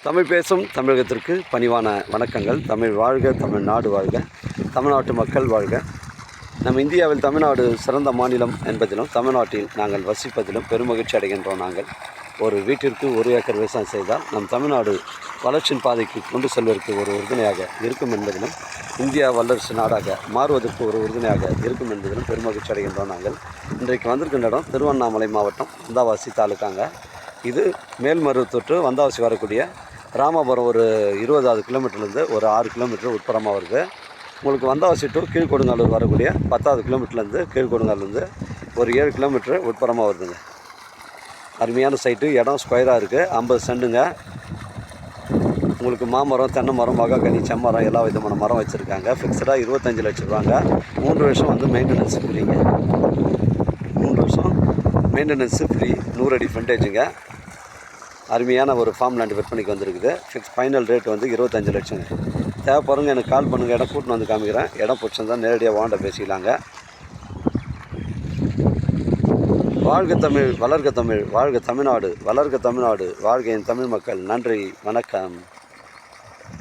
தமிழ் பேசும் தமிழகத்திற்கு பணிவான வணக்கங்கள். தமிழ் வாழ்க, தமிழ்நாடு வாழ்க, தமிழ்நாட்டு மக்கள் வாழ்க. நம் இந்தியாவில் தமிழ்நாடு சிறந்த மாநிலம் என்பதிலும் தமிழ்நாட்டில் நாங்கள் வசிப்பதிலும் பெருமகிழ்ச்சி அடைகின்றோம். நாங்கள் ஒரு வீட்டிற்கு 1 ஏக்கர் விவசாயம் செய்தால் நம் தமிழ்நாடு வளர்ச்சியின் பாதைக்கு கொண்டு செல்வதற்கு ஒரு உறுதுணையாக இருக்கும் என்பதிலும் இந்தியா வல்லரசு நாடாக மாறுவதற்கு ஒரு உறுதுணையாக இருக்கும் என்பதிலும் பெருமகிழ்ச்சி அடைகின்றோம். நாங்கள் இன்றைக்கு வந்திருக்கின்ற இடம் திருவண்ணாமலை மாவட்டம் வந்தாவாசி தாலுக்காங்க. இது மேல்மருவத்தூர் டு வந்தாவாசி வரக்கூடிய ராமபுரம் ஒரு 20 கிலோமீட்டர்லேருந்து ஒரு 6 கிலோமீட்டர் உட்புறமாக வருது. உங்களுக்கு வந்தாவாசி டு கீழ்கொடுங்காலூர் வரக்கூடிய 10வது கிலோமீட்டர்லேருந்து கீழ்கொடுங்காலூர்லேருந்து ஒரு 7 கிலோமீட்டர் உட்புறமாக வருதுங்க. அருமையான சைட்டு, இடம் ஸ்கொயராக இருக்குது. 50 சென்ட்டுங்க. உங்களுக்கு மாமரம், தென்னை மரம், மகாகனி, செம்மரம் எல்லா விதமான மரம் வச்சுருக்காங்க. ஃபிக்ஸடாக 25 லட்சம் ரூபாங்க. 3 வருஷம் வந்து மெயின்டெனன்ஸ் ஃப்ரீங்க. 3 வருஷம் மெயின்டெனன்ஸு ஃப்ரீ. 100 அடி ஃப்ரண்டேஜுங்க. அருமையான ஒரு ஃபார்ம் லேண்ட் விற்பனைக்கு வந்துருக்குது. ஃபைனல் ரேட் வந்து 25 லட்சங்க. தேவைப்படுறவங்க எனக்கு கால் பண்ணுங்கள். இடம் கூட்டின்னு வந்து காமிக்கிறேன். இடம் பிடிச்சிருந்தால் நேரடியாக வாண்ட பேசிக்கலாங்க. வாழ்க தமிழ், வளர்க தமிழ், வாழ்க தமிழ்நாடு, வளர்க தமிழ்நாடு, வாழ்க என் தமிழ் மக்கள். நன்றி, வணக்கம்.